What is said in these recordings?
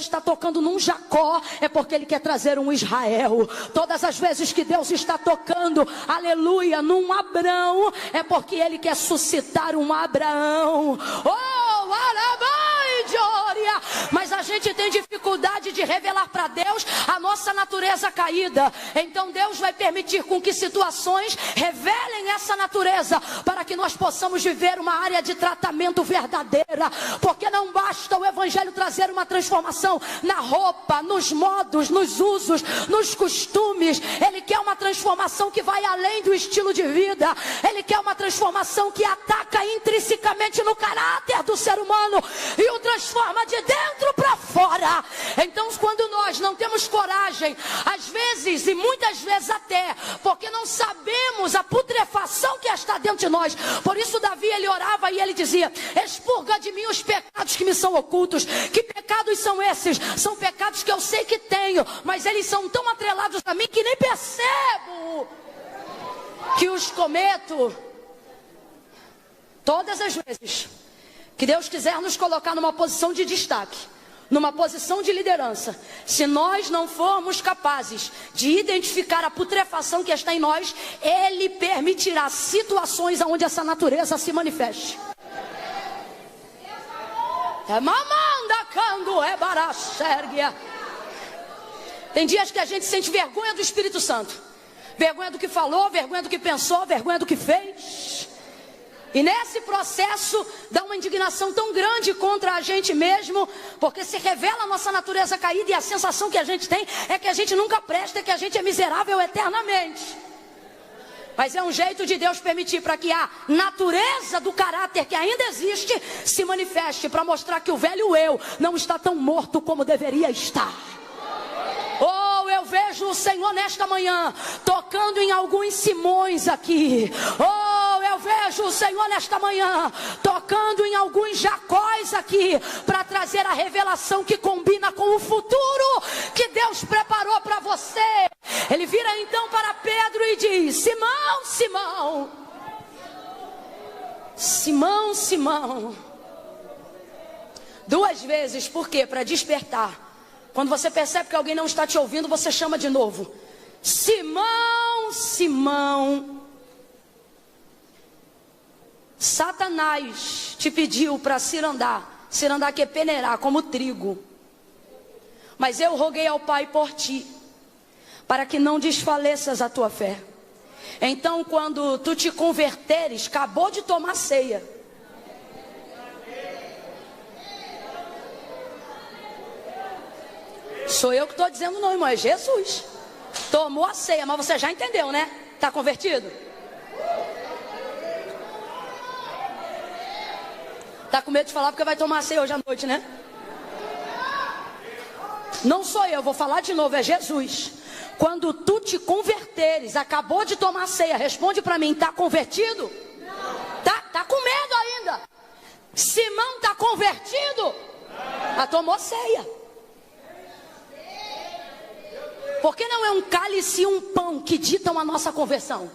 está tocando num Jacó, é porque Ele quer trazer um Israel. Todas as vezes que Deus está tocando, aleluia, num Abrão, é porque Ele quer suscitar um Abraão. Oh, Arabai, Glória! Mas a gente tem dificuldade de revelar para Deus a nossa natureza caída. Então Deus vai permitir com que situações revelem essa natureza, para que nós possamos viver uma área de tratamento verdadeira. Porque não basta o Evangelho trazer uma transformação na roupa, nos modos, nos usos, nos costumes. Ele quer uma transformação que vai além do estilo de vida. Ele quer uma transformação que ataca intrinsecamente no caráter do ser humano e o transforma de dentro para fora. Então, quando nós não temos coragem, às vezes e muitas vezes até, porque não sabemos a putrefação que está dentro de nós. Por isso Davi, ele orava e ele dizia: expurga de mim os pecados que me são ocultos. Que pecados são esses? São pecados que eu sei que tenho, mas eles são tão atrelados a mim que nem percebo que os cometo. Todas as vezes que Deus quiser nos colocar numa posição de destaque, numa posição de liderança, se nós não formos capazes de identificar a putrefação que está em nós, Ele permitirá situações onde essa natureza se manifeste. É mamanda cando é barasérgia. Tem dias que a gente sente vergonha do Espírito Santo, vergonha do que falou, vergonha do que pensou, vergonha do que fez. E nesse processo dá uma indignação tão grande contra a gente mesmo, porque se revela a nossa natureza caída, e a sensação que a gente tem é que a gente nunca presta, que a gente é miserável eternamente. Mas é um jeito de Deus permitir para que a natureza do caráter que ainda existe se manifeste, para mostrar que o velho eu não está tão morto como deveria estar. Oh, eu vejo o Senhor nesta manhã tocando em alguns Simões aqui. Oh, eu vejo o Senhor nesta manhã tocando em alguns Jacóis aqui, para trazer a revelação que combina com o futuro que Deus preparou para você. Ele vira então para Pedro e diz: Simão, Simão, Simão, Simão. Duas vezes, por quê? Para despertar. Quando você percebe que alguém não está te ouvindo, você chama de novo: Simão, Simão, Satanás te pediu para cirandar. Cirandar que é peneirar, como trigo. Mas eu roguei ao Pai por ti, para que não desfaleças a tua fé. Então, quando tu te converteres, acabou de tomar ceia. Sou eu que estou dizendo não, irmão, é Jesus. Tomou a ceia, mas você já entendeu, né? Está convertido? Está com medo de falar porque vai tomar a ceia hoje à noite, né? Não sou eu, vou falar de novo, é Jesus. Quando tu te converteres, acabou de tomar a ceia, responde para mim, está convertido? Tá com medo ainda? Simão está convertido? Mas tomou ceia. Porque não é um cálice e um pão que ditam a nossa conversão?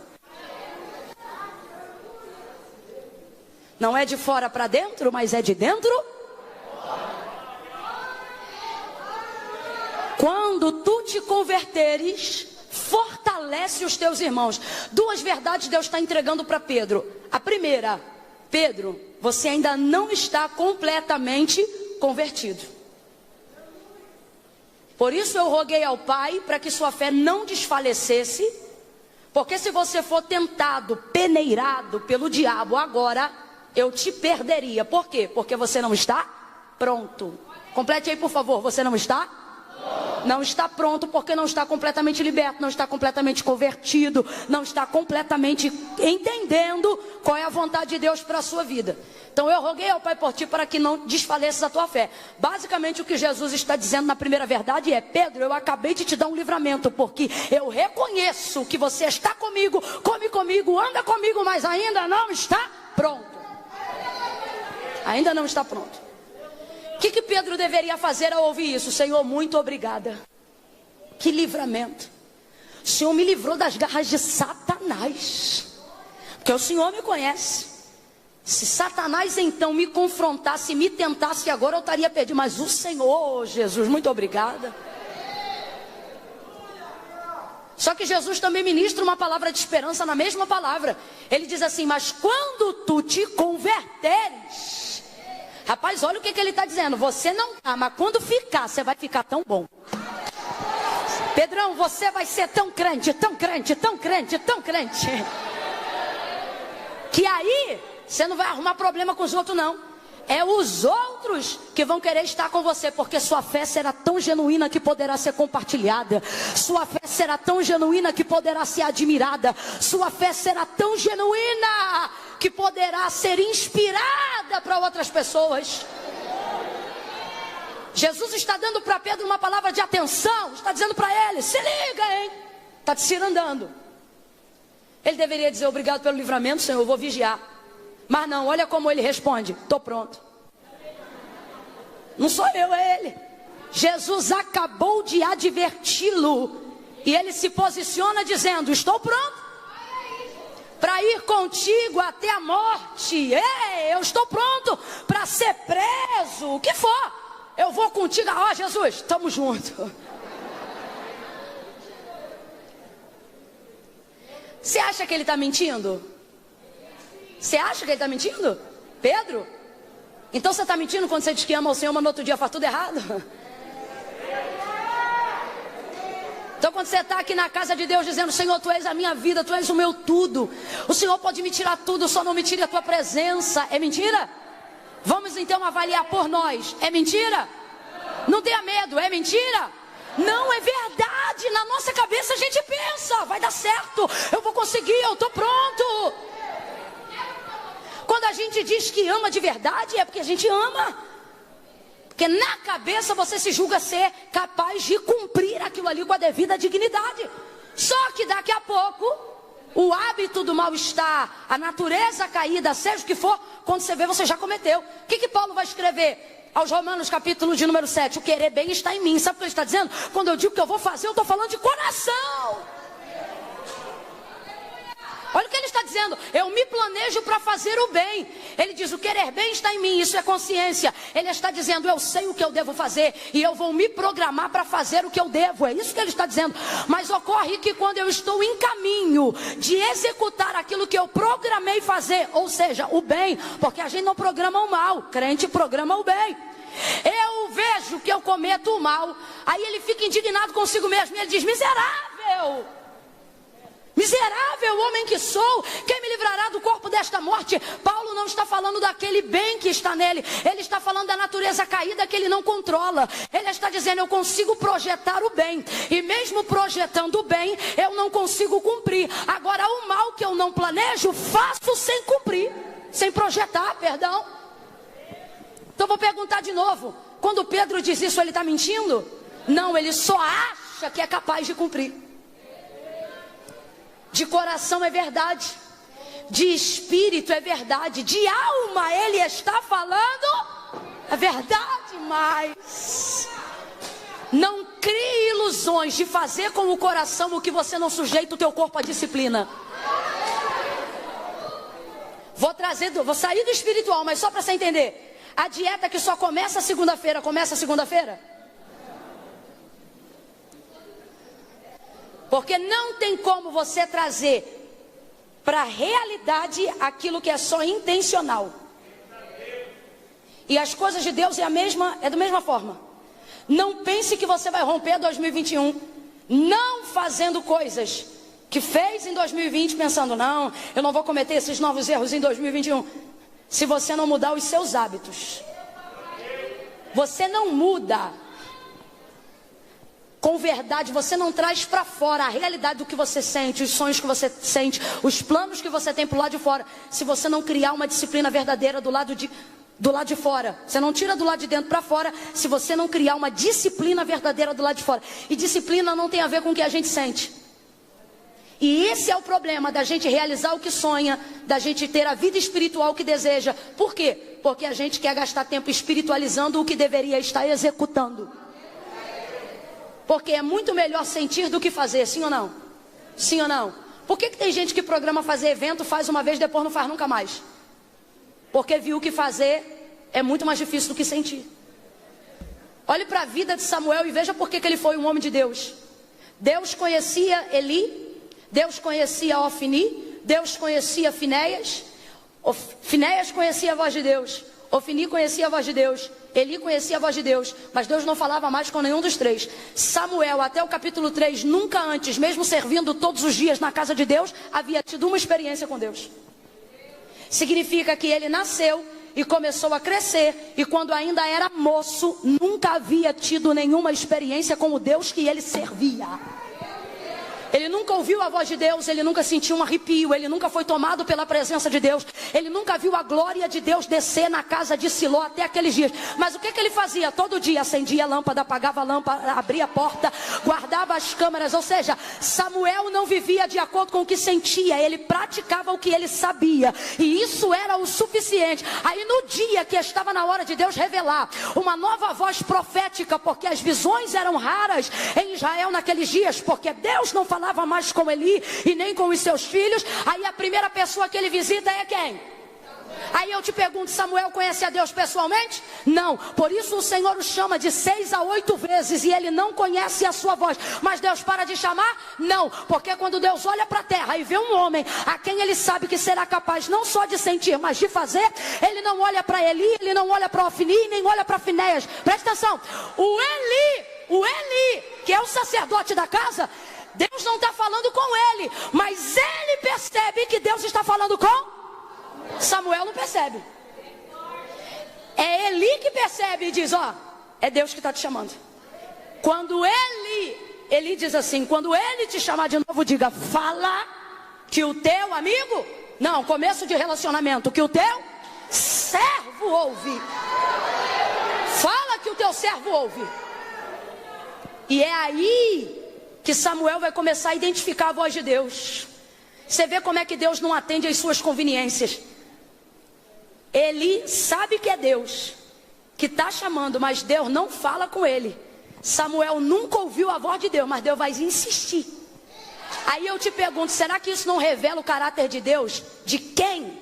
Não é de fora para dentro, mas é de dentro. Quando tu te converteres, fortalece os teus irmãos. Duas verdades Deus está entregando para Pedro. A primeira: Pedro, você ainda não está completamente convertido. Por isso eu roguei ao Pai para que sua fé não desfalecesse. Porque se você for tentado, peneirado pelo diabo agora, eu te perderia. Por quê? Porque você não está pronto. Complete aí, por favor. Você não está? Não está pronto porque não está completamente liberto, não está completamente convertido, não está completamente entendendo qual é a vontade de Deus para a sua vida. Então eu roguei ao Pai por ti para que não desfaleças a tua fé. Basicamente o que Jesus está dizendo na primeira verdade é: Pedro, eu acabei de te dar um livramento, porque eu reconheço que você está comigo, come comigo, anda comigo, mas ainda não está pronto. Ainda não está pronto. O que Pedro deveria fazer ao ouvir isso? Senhor, muito obrigada. Que livramento. O Senhor me livrou das garras de Satanás. Porque o Senhor me conhece. Se Satanás então me confrontasse, me tentasse agora, eu estaria perdido. Mas o Senhor, Jesus, muito obrigada. Só que Jesus também ministra uma palavra de esperança na mesma palavra. Ele diz assim: mas quando tu te converteres, rapaz, olha o que ele está dizendo. Você não tá, mas quando ficar, você vai ficar tão bom. Pedrão, você vai ser tão crente, tão crente, tão crente, tão crente, que aí você não vai arrumar problema com os outros, não. É os outros que vão querer estar com você, porque sua fé será tão genuína que poderá ser compartilhada. Sua fé será tão genuína que poderá ser admirada. Sua fé será tão genuína que poderá ser inspirada para outras pessoas. Jesus está dando para Pedro uma palavra de atenção. Está dizendo para ele: se liga, hein? Está te cirandando. Ele deveria dizer: obrigado pelo livramento, Senhor, eu vou vigiar. Mas não, olha como ele responde: estou pronto. Não sou eu, é ele. Jesus acabou de adverti-lo e ele se posiciona dizendo: estou pronto para ir contigo até a morte. Ei, eu estou pronto para ser preso, o que for, eu vou contigo. Ó, Jesus, estamos juntos. Você acha que ele está mentindo? Você acha que ele está mentindo? Pedro? Então você está mentindo quando você diz que ama o Senhor, mas no outro dia faz tudo errado? Então quando você está aqui na casa de Deus dizendo: Senhor, Tu és a minha vida, Tu és o meu tudo, o Senhor pode me tirar tudo, só não me tire a Tua presença. É mentira? Vamos então avaliar por nós. É mentira? Não tenha medo, é mentira? Não, é verdade. Na nossa cabeça a gente pensa: vai dar certo, eu vou conseguir, eu estou pronto. Quando a gente diz que ama de verdade, é porque a gente ama. Porque na cabeça você se julga ser capaz de cumprir aquilo ali com a devida dignidade. Só que daqui a pouco, o hábito do mal-estar, a natureza caída, seja o que for, quando você vê, você já cometeu. O que Paulo vai escrever aos Romanos, capítulo de número 7? O querer bem está em mim. Sabe o que ele está dizendo? Quando eu digo que eu vou fazer, eu estou falando de coração. Olha o que ele está dizendo: eu me planejo para fazer o bem. Ele diz: o querer bem está em mim, isso é consciência. Ele está dizendo: eu sei o que eu devo fazer e eu vou me programar para fazer o que eu devo. É isso que ele está dizendo. Mas ocorre que quando eu estou em caminho de executar aquilo que eu programei fazer, ou seja, o bem, porque a gente não programa o mal, crente programa o bem. Eu vejo que eu cometo o mal, aí ele fica indignado consigo mesmo e ele diz: miserável! Miserável homem que sou, quem me livrará do corpo desta morte? Paulo não está falando daquele bem que está nele, ele está falando da natureza caída que ele não controla. Ele está dizendo: eu consigo projetar o bem, e mesmo projetando o bem, eu não consigo cumprir. Agora, o mal que eu não planejo, faço sem cumprir, sem projetar, perdão. Então vou perguntar de novo: quando Pedro diz isso, ele está mentindo? Não, ele só acha que é capaz de cumprir. De coração é verdade, de espírito é verdade, de alma ele está falando é verdade, mas não crie ilusões de fazer com o coração o que você não sujeita o teu corpo à disciplina. Vou sair do espiritual, mas só para você entender: a dieta que só começa segunda-feira, começa segunda-feira? Porque não tem como você trazer para a realidade aquilo que é só intencional. E as coisas de Deus é da mesma forma. Não pense que você vai romper 2021 não fazendo coisas que fez em 2020 pensando: não, eu não vou cometer esses novos erros em 2021. Se você não mudar os seus hábitos, você não muda com verdade, você não traz para fora a realidade do que você sente, os sonhos que você sente, os planos que você tem para o lado de fora. Se você não criar uma disciplina verdadeira do lado de fora, você não tira do lado de dentro para fora, se você não criar uma disciplina verdadeira do lado de fora. E disciplina não tem a ver com o que a gente sente. E esse é o problema da gente realizar o que sonha, da gente ter a vida espiritual que deseja. Por quê? Porque a gente quer gastar tempo espiritualizando o que deveria estar executando. Porque é muito melhor sentir do que fazer, sim ou não? Sim ou não? Por que tem gente que programa fazer evento, faz uma vez, depois não faz nunca mais? Porque viu que fazer é muito mais difícil do que sentir. Olhe para a vida de Samuel e veja por que ele foi um homem de Deus. Deus conhecia Eli, Deus conhecia Ofni, Deus conhecia Finéias. Finéias conhecia a voz de Deus, Ofni conhecia a voz de Deus, Eli conhecia a voz de Deus, mas Deus não falava mais com nenhum dos três. Samuel, até o capítulo 3, nunca antes, mesmo servindo todos os dias na casa de Deus, havia tido uma experiência com Deus. Significa que ele nasceu e começou a crescer, e quando ainda era moço, nunca havia tido nenhuma experiência com o Deus que ele servia. Ele nunca ouviu a voz de Deus, ele nunca sentiu um arrepio, ele nunca foi tomado pela presença de Deus, ele nunca viu a glória de Deus descer na casa de Siló até aqueles dias. Mas o que ele fazia? Todo dia acendia a lâmpada, apagava a lâmpada, abria a porta, guardava as câmeras. Ou seja, Samuel não vivia de acordo com o que sentia, ele praticava o que ele sabia, e isso era o suficiente. Aí no dia que estava na hora de Deus revelar uma nova voz profética, porque as visões eram raras em Israel naqueles dias, porque Deus não falava mais com Eli e nem com os seus filhos. Aí a primeira pessoa que ele visita é quem? Aí eu te pergunto, Samuel conhece a Deus pessoalmente? Não, por isso o Senhor o chama de 6 a 8 vezes e ele não conhece a sua voz. Mas Deus para de chamar? Não, porque quando Deus olha para a terra e vê um homem a quem ele sabe que será capaz não só de sentir, mas de fazer, ele não olha para Eli, ele não olha para Ofni, nem olha para Finéias. Presta atenção, o Eli, que é o sacerdote da casa, Deus não está falando com ele, mas ele percebe que Deus está falando com Samuel. Não percebe. É Eli que percebe e diz, ó, é Deus que está te chamando. Quando Eli diz assim, quando ele te chamar de novo, diga, fala que o teu amigo, não, começo de relacionamento, que o teu servo ouve. Fala que o teu servo ouve. E é aí que Samuel vai começar a identificar a voz de Deus. Você vê como é que Deus não atende às suas conveniências. Ele sabe que é Deus que está chamando, mas Deus não fala com ele. Samuel nunca ouviu a voz de Deus, mas Deus vai insistir. Aí eu te pergunto, será que isso não revela o caráter de Deus? De quem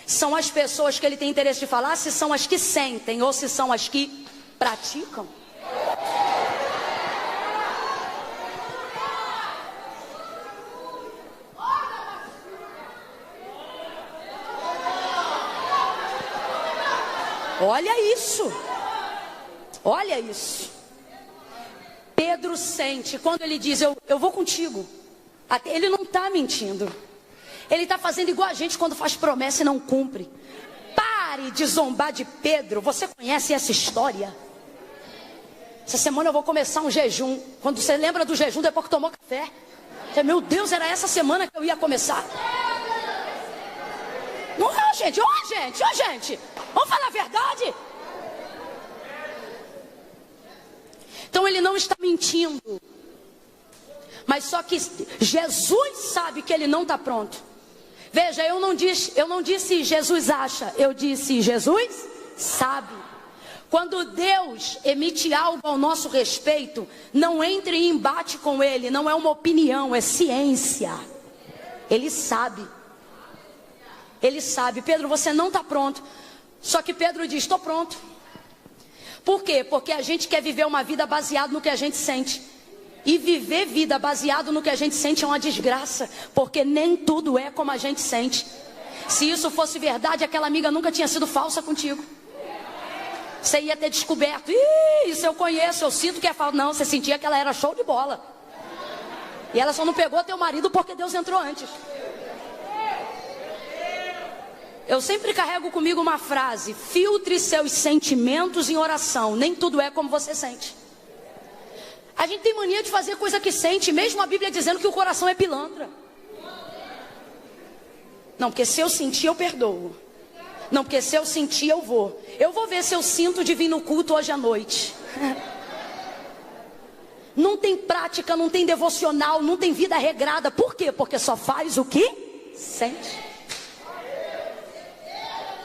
são as pessoas que ele tem interesse de falar? Se são as que sentem ou se são as que praticam? Olha isso. Olha isso. Pedro sente, quando ele diz, eu vou contigo. Ele não está mentindo. Ele está fazendo igual a gente quando faz promessa e não cumpre. Pare de zombar de Pedro. Você conhece essa história? Essa semana eu vou começar um jejum. Quando você lembra do jejum, depois que tomou café. Meu Deus, era essa semana que eu ia começar. Não é, gente? Gente. Vamos falar a verdade? Então ele não está mentindo. Mas só que Jesus sabe que ele não está pronto. Veja, eu não disse Jesus acha, eu disse Jesus sabe. Quando Deus emite algo ao nosso respeito, não entre em embate com ele, não é uma opinião, é ciência. Ele sabe. Ele sabe. Pedro, você não está pronto. Só que Pedro diz, estou pronto. Por quê? Porque a gente quer viver uma vida baseada no que a gente sente. E viver vida baseado no que a gente sente é uma desgraça. Porque nem tudo é como a gente sente. Se isso fosse verdade, aquela amiga nunca tinha sido falsa contigo. Você ia ter descoberto, isso eu conheço, eu sinto que é falso. Não, você sentia que ela era show de bola. E ela só não pegou teu marido porque Deus entrou antes. Eu sempre carrego comigo uma frase: filtre seus sentimentos em oração. Nem tudo é como você sente. A gente tem mania de fazer coisa que sente, mesmo a Bíblia dizendo que o coração é pilantra. Não, porque se eu sentir eu perdoo. Não, porque se eu sentir eu vou. Eu vou ver se eu sinto de vir no culto hoje à noite. Não tem prática, não tem devocional, não tem vida regrada. Por quê? Porque só faz o que sente.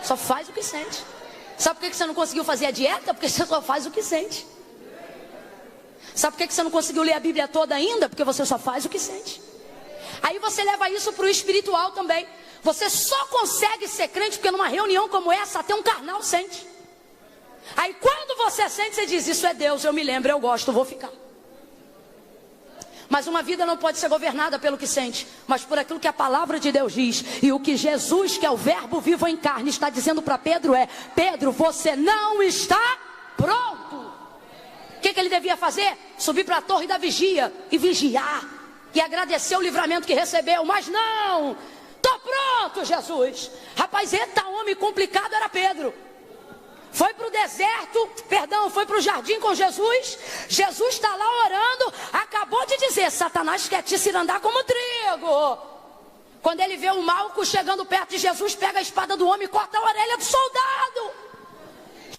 Só faz o que sente. Sabe por que você não conseguiu fazer a dieta? Porque você só faz o que sente. Sabe por que você não conseguiu ler a Bíblia toda ainda? Porque você só faz o que sente. Aí você leva isso para o espiritual também. Você só consegue ser crente porque numa reunião como essa até um carnal sente. Aí quando você sente, você diz, isso é Deus, eu me lembro, eu gosto, vou ficar. Mas uma vida não pode ser governada pelo que sente, mas por aquilo que a palavra de Deus diz. E o que Jesus, que é o verbo vivo em carne, está dizendo para Pedro é: Pedro, você não está pronto. O que ele devia fazer? Subir para a torre da vigia e vigiar. E agradecer o livramento que recebeu. Mas não, estou pronto, Jesus. Rapaz, eita homem complicado era Pedro. Foi para o deserto, foi para o jardim com Jesus. Jesus está lá orando, acabou de dizer, Satanás quer te cirandar como trigo. Quando ele vê o Malco chegando perto de Jesus, pega a espada do homem e corta a orelha do soldado.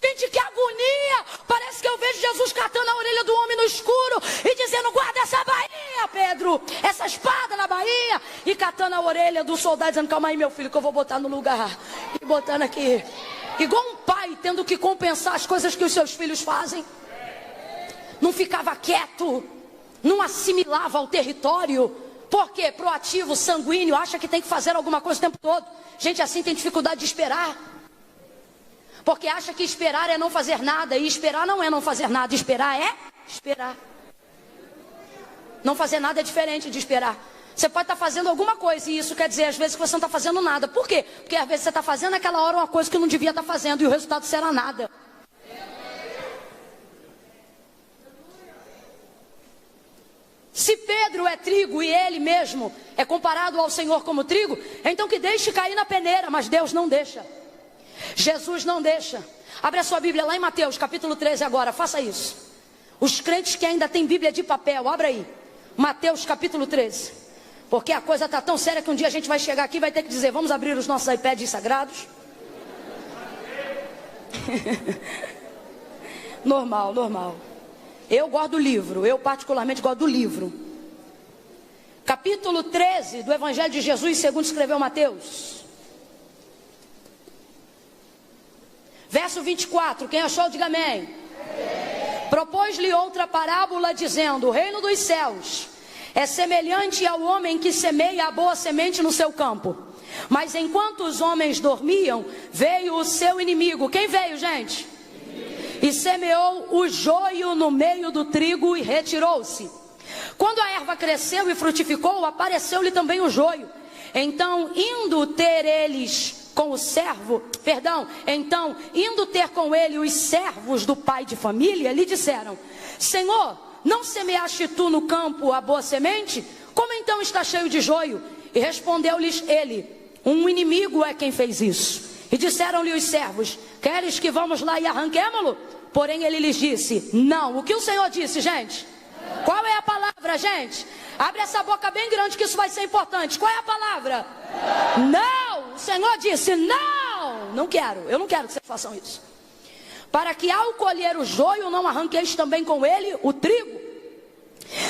Gente, que agonia! Parece que eu vejo Jesus catando a orelha do homem no escuro e dizendo, guarda essa bainha, Pedro, essa espada na bainha, e catando a orelha do soldado, dizendo, calma aí, meu filho, que eu vou botar no lugar. E botando aqui. Igual um pai tendo que compensar as coisas que os seus filhos fazem. Não ficava quieto, não assimilava o território. Por quê? Proativo, sanguíneo, acha que tem que fazer alguma coisa o tempo todo. Gente assim tem dificuldade de esperar. Porque acha que esperar é não fazer nada. E esperar não é não fazer nada. Esperar é esperar. Não fazer nada é diferente de esperar. Você pode estar fazendo alguma coisa, e isso quer dizer às vezes que você não está fazendo nada. Por quê? Porque às vezes você está fazendo naquela hora uma coisa que não devia estar fazendo, e o resultado será nada. Se Pedro é trigo e ele mesmo é comparado ao Senhor como trigo, então que deixe cair na peneira, mas Deus não deixa. Jesus não deixa. Abre a sua Bíblia lá em Mateus capítulo 13 agora, faça isso. Os crentes que ainda têm Bíblia de papel, abra aí. Mateus capítulo 13. Porque a coisa está tão séria que um dia a gente vai chegar aqui e vai ter que dizer, vamos abrir os nossos iPads sagrados. Normal. Eu gosto do livro, eu particularmente gosto do livro. Capítulo 13 do Evangelho de Jesus, segundo escreveu Mateus. Verso 24, quem achou, diga amém. Propôs-lhe outra parábola, dizendo, o reino dos céus é semelhante ao homem que semeia a boa semente no seu campo. Mas enquanto os homens dormiam, veio o seu inimigo. Quem veio, gente? E semeou o joio no meio do trigo e retirou-se. Quando a erva cresceu e frutificou, apareceu-lhe também o joio. Então, indo ter com ele os servos do pai de família, lhe disseram, Senhor, não semeaste tu no campo a boa semente? Como então está cheio de joio? E respondeu-lhes ele, um inimigo é quem fez isso. E disseram-lhe os servos, queres que vamos lá e arranquemo-lo? Porém ele lhes disse, não. O que o Senhor disse, gente? Qual é a palavra, gente? Abre essa boca bem grande que isso vai ser importante. Qual é a palavra? Não. O Senhor disse, não. Não quero, eu não quero que vocês façam isso. Para que ao colher o joio não arranqueis também com ele o trigo.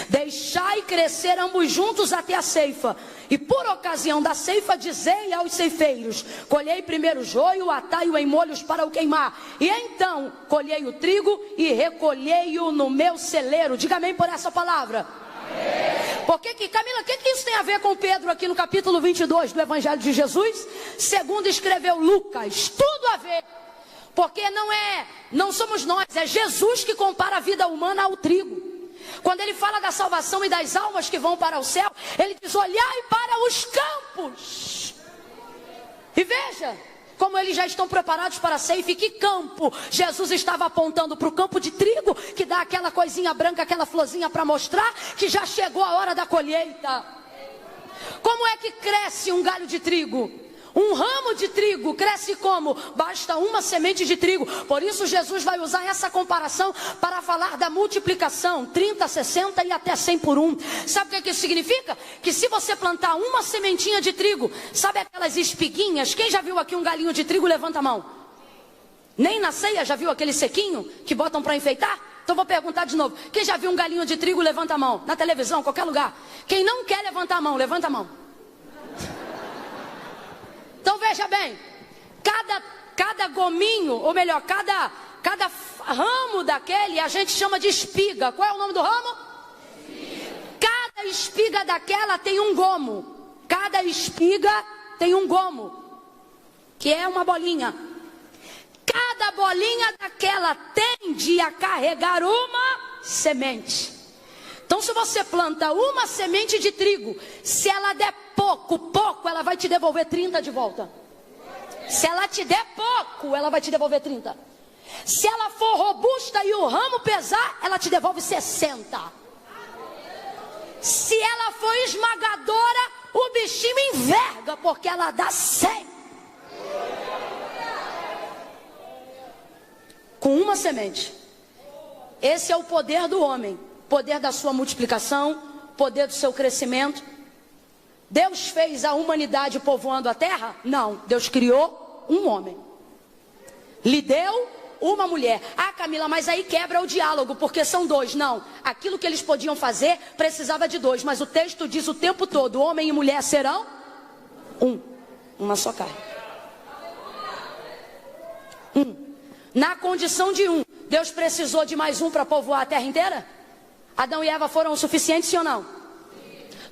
Deixai crescer ambos juntos até a ceifa. E por ocasião da ceifa dizei aos ceifeiros, colhei primeiro o joio, atai-o em molhos para o queimar. E então colhei o trigo e recolhei-o no meu celeiro. Diga amém por essa palavra. Camila, o que isso tem a ver com Pedro aqui no capítulo 22 do Evangelho de Jesus? Segundo escreveu Lucas, tudo a ver. Porque não somos nós, é Jesus que compara a vida humana ao trigo. Quando ele fala da salvação e das almas que vão para o céu, ele diz, olhai para os campos. E veja como eles já estão preparados para a ceifa. E que campo? Jesus estava apontando para o campo de trigo, que dá aquela coisinha branca, aquela florzinha para mostrar que já chegou a hora da colheita. Como é que cresce um galho de trigo? Um ramo de trigo cresce como? Basta uma semente de trigo. Por isso Jesus vai usar essa comparação para falar da multiplicação, 30, 60 e até 100 por 1. Sabe o que isso significa? Que se você plantar uma sementinha de trigo, sabe aquelas espiguinhas? Quem já viu aqui um galinho de trigo, levanta a mão. Nem na ceia já viu aquele sequinho que botam para enfeitar? Então vou perguntar de novo. Quem já viu um galinho de trigo, levanta a mão. Na televisão, qualquer lugar. Quem não quer levantar a mão, levanta a mão. Então veja bem, cada gominho, ou melhor, cada ramo daquele a gente chama de espiga. Qual é o nome do ramo? Espiga. Cada espiga daquela tem um gomo. Cada espiga tem um gomo, que é uma bolinha. Cada bolinha daquela tende a carregar uma semente. Então se você planta uma semente de trigo, se ela der pouco, ela vai te devolver 30 de volta. Se ela te der pouco, ela vai te devolver 30. Se ela for robusta e o ramo pesar, ela te devolve 60. Se ela for esmagadora, o bichinho enverga, porque ela dá 100. Com uma semente. Esse é o poder do homem. Poder da sua multiplicação, poder do seu crescimento. Deus fez a humanidade povoando a terra? Não, Deus criou um homem. Lhe deu uma mulher. Ah, Camila, mas aí quebra o diálogo, porque são dois. Não, aquilo que eles podiam fazer precisava de dois, mas o texto diz o tempo todo: homem e mulher serão uma só carne. Na condição de um, Deus precisou de mais um para povoar a terra inteira? Adão e Eva foram o suficiente, sim ou não?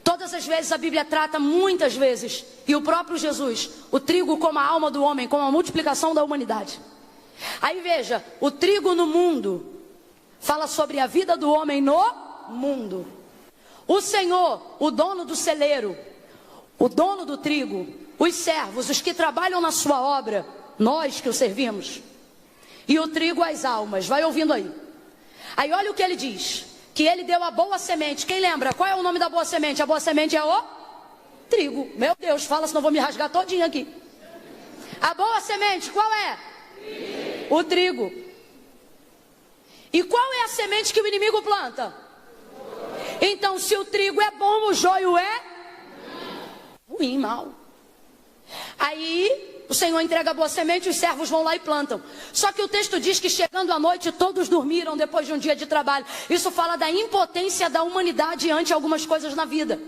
Todas as vezes a Bíblia trata, muitas vezes, e o próprio Jesus, o trigo como a alma do homem, como a multiplicação da humanidade. Aí veja, o trigo no mundo fala sobre a vida do homem no mundo. O Senhor, o dono do celeiro, o dono do trigo, os servos, os que trabalham na sua obra, nós que o servimos. E o trigo às almas, vai ouvindo aí. Aí olha o que ele diz, que ele deu a boa semente. Quem lembra? Qual é o nome da boa semente? A boa semente é o trigo. Meu Deus, fala, senão eu vou me rasgar todinho aqui. A boa semente, qual é? O trigo. E qual é a semente que o inimigo planta? Então, se o trigo é bom, o joio é ruim, mal. Aí o Senhor entrega a boa semente, os servos vão lá e plantam. Só que o texto diz que chegando à noite todos dormiram depois de um dia de trabalho. Isso fala da impotência da humanidade ante algumas coisas na vida.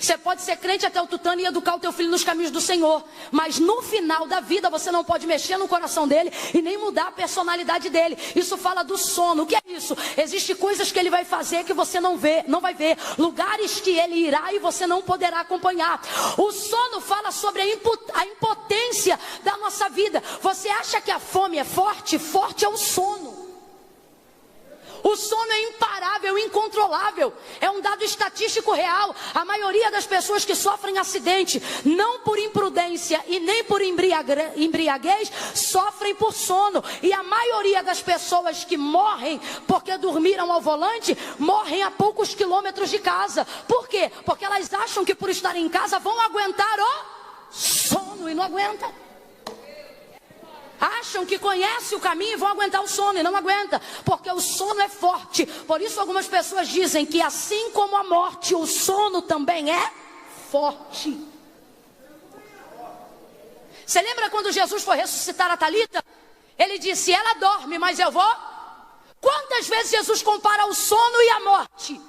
Você pode ser crente até o tutano e educar o teu filho nos caminhos do Senhor, mas no final da vida você não pode mexer no coração dele e nem mudar a personalidade dele. Isso fala do sono. O que é isso? Existem coisas que ele vai fazer que você não vai ver, lugares que ele irá e você não poderá acompanhar. O sono fala sobre a impotência da nossa vida. Você acha que a fome é forte? Forte é o sono. O sono é imparável, incontrolável. É um dado estatístico real. A maioria das pessoas que sofrem acidente, não por imprudência e nem por embriaguez, sofrem por sono. E a maioria das pessoas que morrem porque dormiram ao volante, morrem a poucos quilômetros de casa. Por quê? Porque elas acham que por estarem em casa vão aguentar o sono e não aguentam. Acham que conhecem o caminho e vão aguentar o sono e não aguenta, porque o sono é forte. Por isso algumas pessoas dizem que assim como a morte, o sono também é forte. Você lembra quando Jesus foi ressuscitar a Talita? Ele disse, ela dorme, mas eu vou. Quantas vezes Jesus compara o sono e a morte?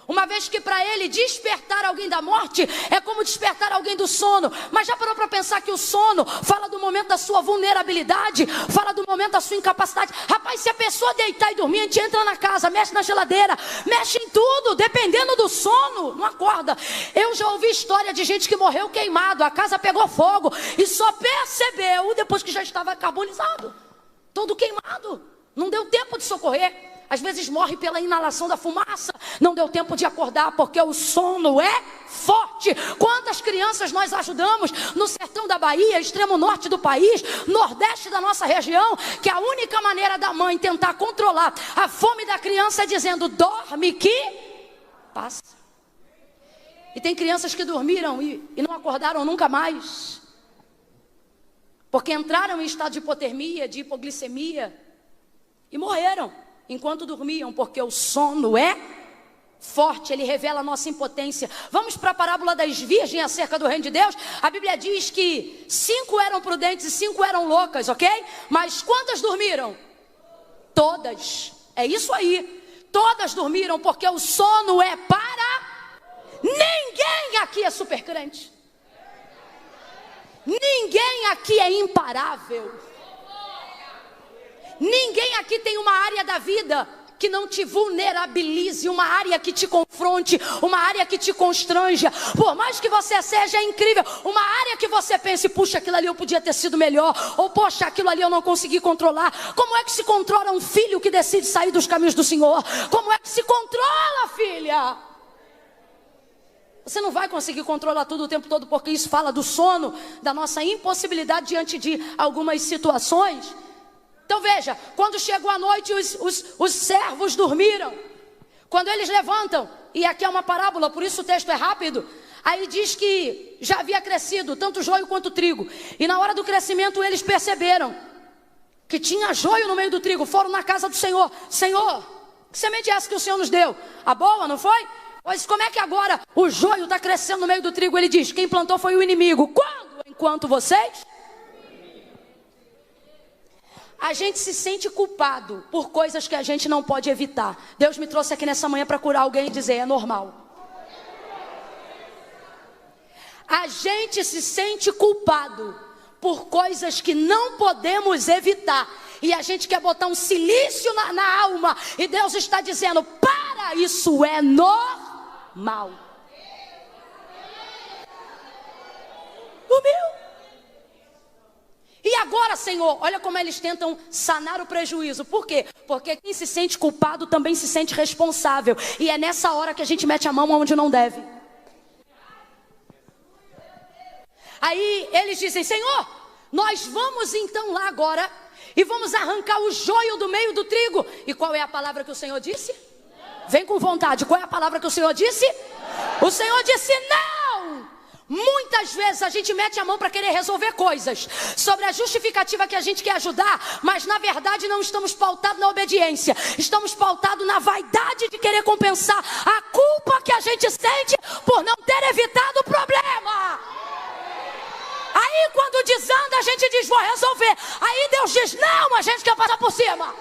Uma vez que para ele despertar alguém da morte é como despertar alguém do sono. Mas já parou para pensar que o sono fala do momento da sua vulnerabilidade, fala do momento da sua incapacidade. Rapaz, se a pessoa deitar e dormir, a gente entra na casa, mexe na geladeira, mexe em tudo, dependendo do sono, não acorda. Eu já ouvi história de gente que morreu queimado, a casa pegou fogo e só percebeu depois que já estava carbonizado, todo queimado, não deu tempo de socorrer. Às vezes morre pela inalação da fumaça. Não deu tempo de acordar porque o sono é forte. Quantas crianças nós ajudamos no sertão da Bahia, extremo norte do país, nordeste da nossa região, que a única maneira da mãe tentar controlar a fome da criança é dizendo, dorme que passa. E tem crianças que dormiram e não acordaram nunca mais, porque entraram em estado de hipotermia, de hipoglicemia e morreram enquanto dormiam, porque o sono é forte, ele revela a nossa impotência. Vamos para a parábola das virgens acerca do reino de Deus. A Bíblia diz que 5 eram prudentes e 5 eram loucas, ok? Mas quantas dormiram? Todas. É isso aí. Todas dormiram, porque o sono é para... Ninguém aqui é super crente. Ninguém aqui é imparável. Ninguém aqui tem uma área da vida que não te vulnerabilize, uma área que te confronte, uma área que te constranja. Por mais que você seja incrível, uma área que você pense, puxa, aquilo ali eu podia ter sido melhor, ou poxa, aquilo ali eu não consegui controlar. Como é que se controla um filho que decide sair dos caminhos do Senhor? Como é que se controla, filha? Você não vai conseguir controlar tudo o tempo todo, porque isso fala do sono, da nossa impossibilidade diante de algumas situações. Então veja, quando chegou a noite, os servos dormiram. Quando eles levantam, e aqui é uma parábola, por isso o texto é rápido. Aí diz que já havia crescido, tanto joio quanto trigo. E na hora do crescimento eles perceberam que tinha joio no meio do trigo. Foram na casa do Senhor. Senhor, que semente é essa que o Senhor nos deu? A boa, não foi? Pois como é que agora o joio está crescendo no meio do trigo? Ele diz, quem plantou foi o inimigo. Quando? Enquanto vocês? A gente se sente culpado por coisas que a gente não pode evitar. Deus me trouxe aqui nessa manhã para curar alguém e dizer, é normal. A gente se sente culpado por coisas que não podemos evitar. E a gente quer botar um silício na alma. E Deus está dizendo, para, isso é normal. O meu. E agora, Senhor, olha como eles tentam sanar o prejuízo. Por quê? Porque quem se sente culpado também se sente responsável. E é nessa hora que a gente mete a mão onde não deve. Aí eles dizem, Senhor, nós vamos então lá agora e vamos arrancar o joio do meio do trigo. E qual é a palavra que o Senhor disse? Vem com vontade. Qual é a palavra que o Senhor disse? O Senhor disse não. Muitas vezes a gente mete a mão para querer resolver coisas sobre a justificativa que a gente quer ajudar, mas na verdade não estamos pautados na obediência. Estamos pautados na vaidade de querer compensar a culpa que a gente sente por não ter evitado o problema. Aí quando desanda a gente diz, vou resolver. Aí Deus diz, não, a gente quer passar por cima.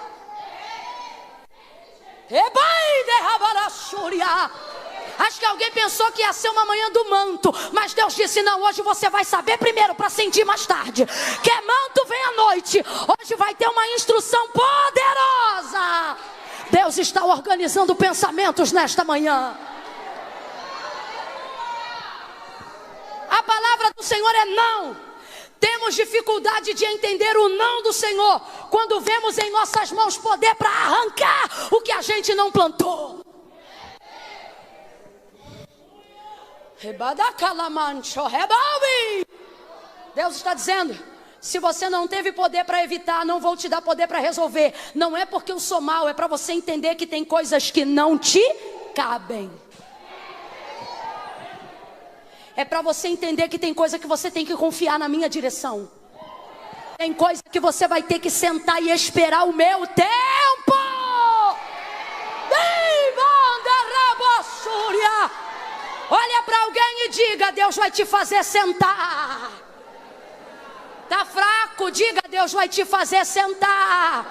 Acho que alguém pensou que ia ser uma manhã do manto, mas Deus disse, não, hoje você vai saber primeiro para sentir mais tarde. Que manto vem à noite. Hoje vai ter uma instrução poderosa. Deus está organizando pensamentos nesta manhã. A palavra do Senhor é não. Temos dificuldade de entender o não do Senhor quando vemos em nossas mãos poder para arrancar o que a gente não plantou. Deus está dizendo, se você não teve poder para evitar, não vou te dar poder para resolver. Não é porque eu sou mau, é para você entender que tem coisas que não te cabem. É para você entender que tem coisa que você tem que confiar na minha direção. Tem coisa que você vai ter que sentar e esperar o meu tempo. Olha para alguém e diga, Deus vai te fazer sentar. Tá fraco? Diga, Deus vai te fazer sentar.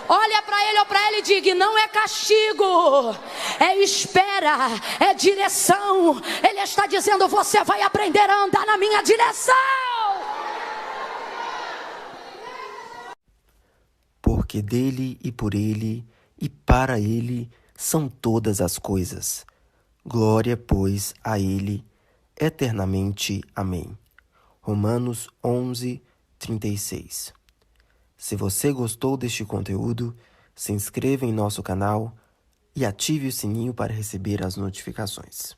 Olha para ele ou para ela e diga, não é castigo, é espera, é direção. Ele está dizendo, você vai aprender a andar na minha direção. Porque dele e por ele e para ele são todas as coisas. Glória, pois, a ele, eternamente. Amém. Romanos 11, 36. Se você gostou deste conteúdo, se inscreva em nosso canal e ative o sininho para receber as notificações.